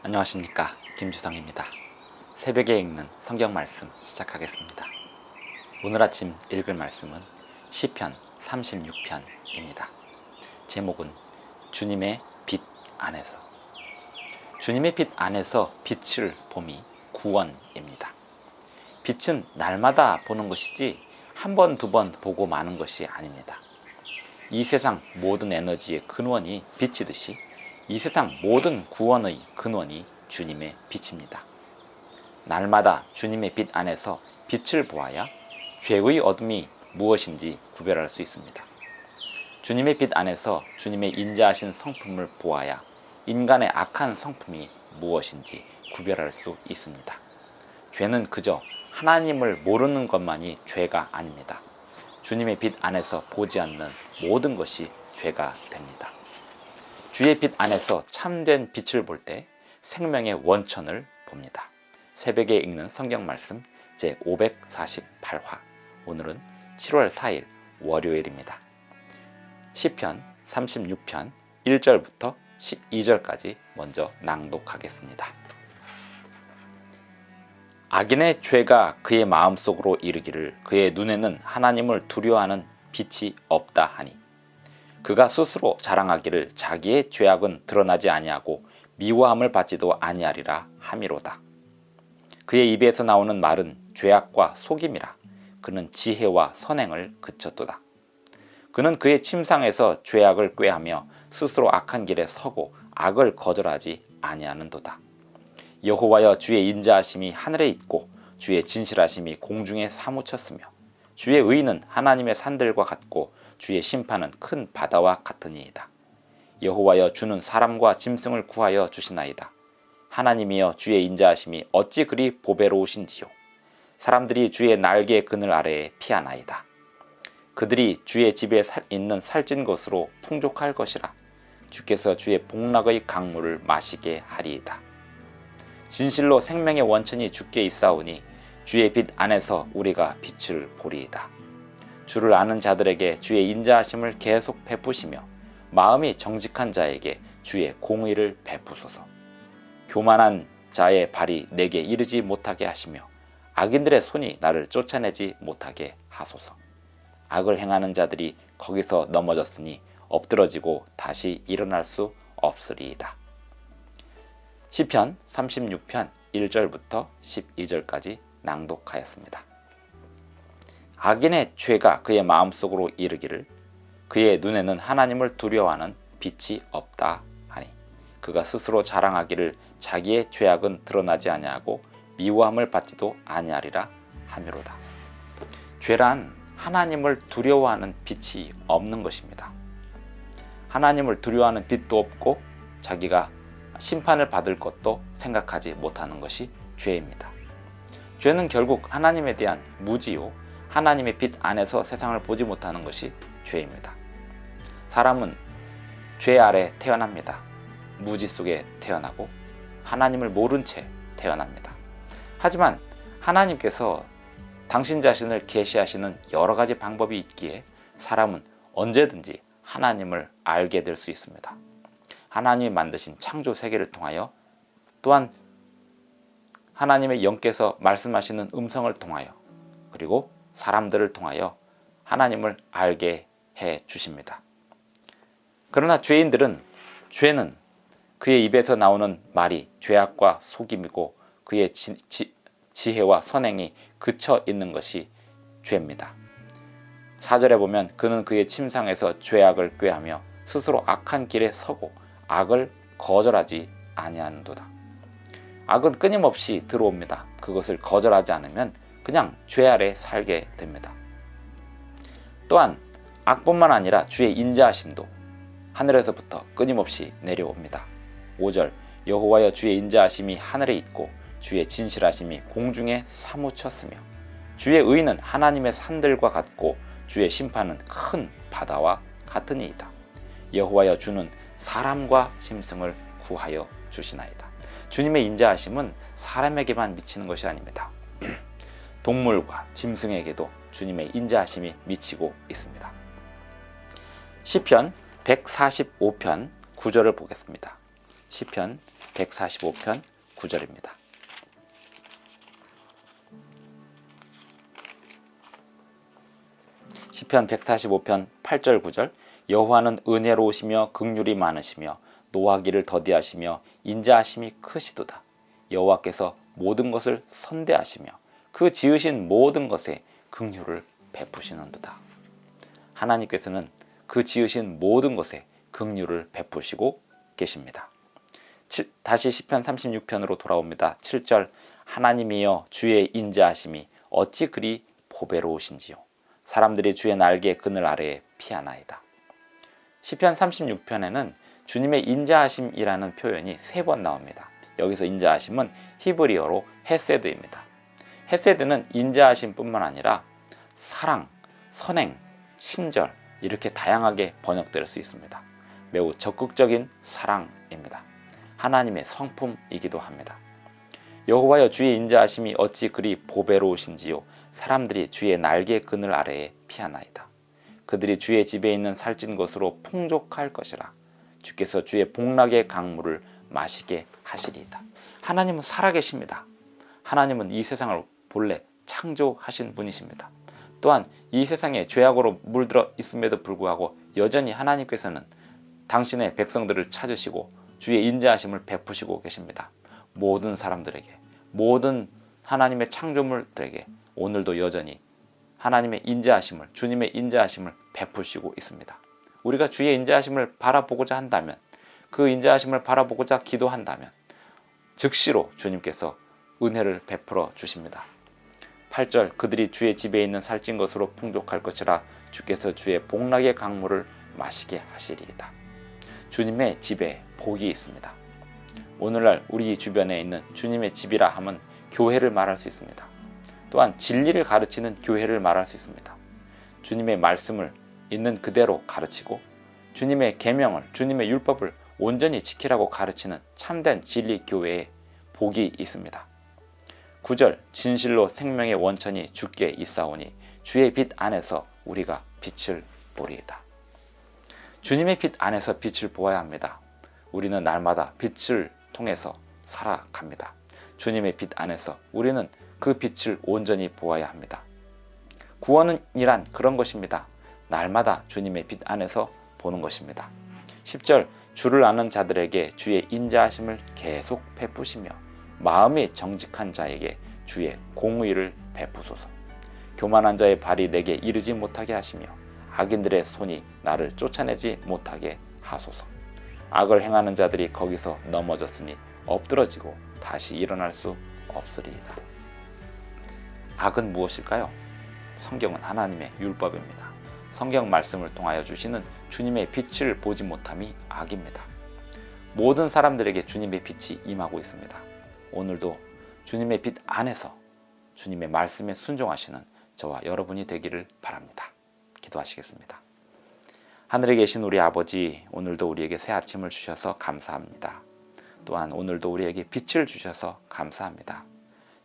안녕하십니까, 김주성입니다. 새벽에 읽는 성경 말씀 시작하겠습니다. 오늘 아침 읽을 말씀은 시편 36편입니다. 제목은 주님의 빛 안에서. 주님의 빛 안에서 빛을 봄이 구원입니다. 빛은 날마다 보는 것이지 한 번, 두 번 보고 마는 것이 아닙니다. 이 세상 모든 에너지의 근원이 빛이듯이 이 세상 모든 구원의 근원이 주님의 빛입니다. 날마다 주님의 빛 안에서 빛을 보아야 죄의 어둠이 무엇인지 구별할 수 있습니다. 주님의 빛 안에서 주님의 인자하신 성품을 보아야 인간의 악한 성품이 무엇인지 구별할 수 있습니다. 죄는 그저 하나님을 모르는 것만이 죄가 아닙니다. 주님의 빛 안에서 보지 않는 모든 것이 죄가 됩니다. 주의 빛 안에서 참된 빛을 볼 때 생명의 원천을 봅니다. 새벽에 읽는 성경 말씀 제548화. 오늘은 7월 4일 월요일입니다. 시편 36편 1절부터 12절까지 먼저 낭독하겠습니다. 악인의 죄가 그의 마음속으로 이르기를 그의 눈에는 하나님을 두려워하는 빛이 없다 하니 그가 스스로 자랑하기를 자기의 죄악은 드러나지 아니하고 미워함을 받지도 아니하리라 함이로다. 그의 입에서 나오는 말은 죄악과 속임이라. 그는 지혜와 선행을 그쳤도다. 그는 그의 침상에서 죄악을 꾀하며 스스로 악한 길에 서고 악을 거절하지 아니하는도다. 여호와여, 주의 인자하심이 하늘에 있고 주의 진실하심이 공중에 사무쳤으며 주의 의는 하나님의 산들과 같고 주의 심판은 큰 바다와 같으니이다. 여호와여, 주는 사람과 짐승을 구하여 주시나이다. 하나님이여, 주의 인자하심이 어찌 그리 보배로우신지요. 사람들이 주의 날개 그늘 아래에 피하나이다. 그들이 주의 집에 있는 살찐 것으로 풍족할 것이라. 주께서 주의 복락의 강물을 마시게 하리이다. 진실로 생명의 원천이 주께 있사오니 주의 빛 안에서 우리가 빛을 보리이다. 주를 아는 자들에게 주의 인자하심을 계속 베푸시며 마음이 정직한 자에게 주의 공의를 베푸소서. 교만한 자의 발이 내게 이르지 못하게 하시며 악인들의 손이 나를 쫓아내지 못하게 하소서. 악을 행하는 자들이 거기서 넘어졌으니 엎드러지고 다시 일어날 수 없으리이다. 시편 36편 1절부터 12절까지 낭독하였습니다. 악인의 죄가 그의 마음속으로 이르기를 그의 눈에는 하나님을 두려워하는 빛이 없다 하니 그가 스스로 자랑하기를 자기의 죄악은 드러나지 아니하고 미워함을 받지도 아니하리라 하미로다. 죄란 하나님을 두려워하는 빛이 없는 것입니다. 하나님을 두려워하는 빛도 없고 자기가 심판을 받을 것도 생각하지 못하는 것이 죄입니다. 죄는 결국 하나님에 대한 무지요, 하나님의 빛 안에서 세상을 보지 못하는 것이 죄입니다. 사람은 죄 아래 태어납니다. 무지 속에 태어나고 하나님을 모른 채 태어납니다. 하지만 하나님께서 당신 자신을 계시하시는 여러 가지 방법이 있기에 사람은 언제든지 하나님을 알게 될 수 있습니다. 하나님이 만드신 창조 세계를 통하여 또한 하나님의 영께서 말씀하시는 음성을 통하여 그리고 사람들을 통하여 하나님을 알게 해 주십니다. 그러나 죄는 그의 입에서 나오는 말이 죄악과 속임이고 그의 지혜와 선행이 그쳐 있는 것이 죄입니다. 4절에 보면 그는 그의 침상에서 죄악을 꾀하며 스스로 악한 길에 서고 악을 거절하지 아니하는도다. 악은 끊임없이 들어옵니다. 그것을 거절하지 않으면 그냥 죄 아래 살게 됩니다. 또한 악뿐만 아니라 주의 인자하심도 하늘에서부터 끊임없이 내려옵니다. 5절 여호와여, 주의 인자하심이 하늘에 있고 주의 진실하심이 공중에 사무쳤으며 주의 의는 하나님의 산들과 같고 주의 심판은 큰 바다와 같으니이다. 여호와여, 주는 사람과 짐승을 구하여 주시나이다. 주님의 인자하심은 사람에게만 미치는 것이 아닙니다. 동물과 짐승에게도 주님의 인자하심이 미치고 있습니다. 시편 145편 9절을 보겠습니다. 시편 145편 9절입니다. 시편 145편 8절 9절 여호와는 은혜로우시며 긍휼이 많으시며 노하기를 더디하시며 인자하심이 크시도다. 여호와께서 모든 것을 선대하시며 그 지으신 모든 것에 긍휼을 베푸시는도다. 하나님께서는 그 지으신 모든 것에 긍휼을 베푸시고 계십니다. 다시 시편 36편으로 돌아옵니다. 7절 하나님이여 주의 인자하심이 어찌 그리 보배로우신지요. 사람들이 주의 날개 그늘 아래에 피하나이다. 시편 36편에는 주님의 인자하심이라는 표현이 3번 나옵니다. 여기서 인자하심은 히브리어로 헤세드입니다. 헤세드는 인자하심뿐만 아니라 사랑, 선행, 친절 이렇게 다양하게 번역될 수 있습니다. 매우 적극적인 사랑입니다. 하나님의 성품이기도 합니다. 여호와여 주의 인자하심이 어찌 그리 보배로우신지요. 사람들이 주의 날개 그늘 아래에 피하나이다. 그들이 주의 집에 있는 살찐 것으로 풍족할 것이라. 주께서 주의 복락의 강물을 마시게 하시리이다. 하나님은 살아계십니다. 하나님은 이 세상을 본래 창조하신 분이십니다. 또한 이 세상에 죄악으로 물들어 있음에도 불구하고 여전히 하나님께서는 당신의 백성들을 찾으시고 주의 인자하심을 베푸시고 계십니다. 모든 사람들에게, 모든 하나님의 창조물들에게 오늘도 여전히 하나님의 인자하심을, 주님의 인자하심을 베푸시고 있습니다. 우리가 주의 인자하심을 바라보고자 한다면, 그 인자하심을 바라보고자 기도한다면 즉시로 주님께서 은혜를 베풀어 주십니다. 8절 그들이 주의 집에 있는 살찐 것으로 풍족할 것이라. 주께서 주의 복락의 강물을 마시게 하시리이다. 주님의 집에 복이 있습니다. 오늘날 우리 주변에 있는 주님의 집이라 함은 교회를 말할 수 있습니다. 또한 진리를 가르치는 교회를 말할 수 있습니다. 주님의 말씀을 있는 그대로 가르치고 주님의 계명을, 주님의 율법을 온전히 지키라고 가르치는 참된 진리 교회에 복이 있습니다. 9절 진실로 생명의 원천이 주께 있사오니 주의 빛 안에서 우리가 빛을 보리이다. 주님의 빛 안에서 빛을 보아야 합니다. 우리는 날마다 빛을 통해서 살아갑니다. 주님의 빛 안에서 우리는 그 빛을 온전히 보아야 합니다. 구원이란 그런 것입니다. 날마다 주님의 빛 안에서 보는 것입니다. 10절 주를 아는 자들에게 주의 인자하심을 계속 베푸시며 마음이 정직한 자에게 주의 공의를 베푸소서. 교만한 자의 발이 내게 이르지 못하게 하시며 악인들의 손이 나를 쫓아내지 못하게 하소서. 악을 행하는 자들이 거기서 넘어졌으니 엎드러지고 다시 일어날 수 없으리이다. 악은 무엇일까요? 성경은 하나님의 율법입니다. 성경 말씀을 통하여 주시는 주님의 빛을 보지 못함이 악입니다. 모든 사람들에게 주님의 빛이 임하고 있습니다. 오늘도 주님의 빛 안에서 주님의 말씀에 순종하시는 저와 여러분이 되기를 바랍니다. 기도하시겠습니다. 하늘에 계신 우리 아버지, 오늘도 우리에게 새 아침을 주셔서 감사합니다. 또한 오늘도 우리에게 빛을 주셔서 감사합니다.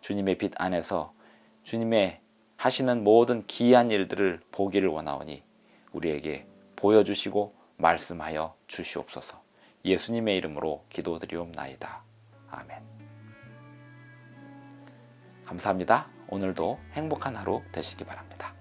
주님의 빛 안에서 주님의 하시는 모든 기이한 일들을 보기를 원하오니 우리에게 보여주시고 말씀하여 주시옵소서. 예수님의 이름으로 기도드리옵나이다. 아멘. 감사합니다. 오늘도 행복한 하루 되시기 바랍니다.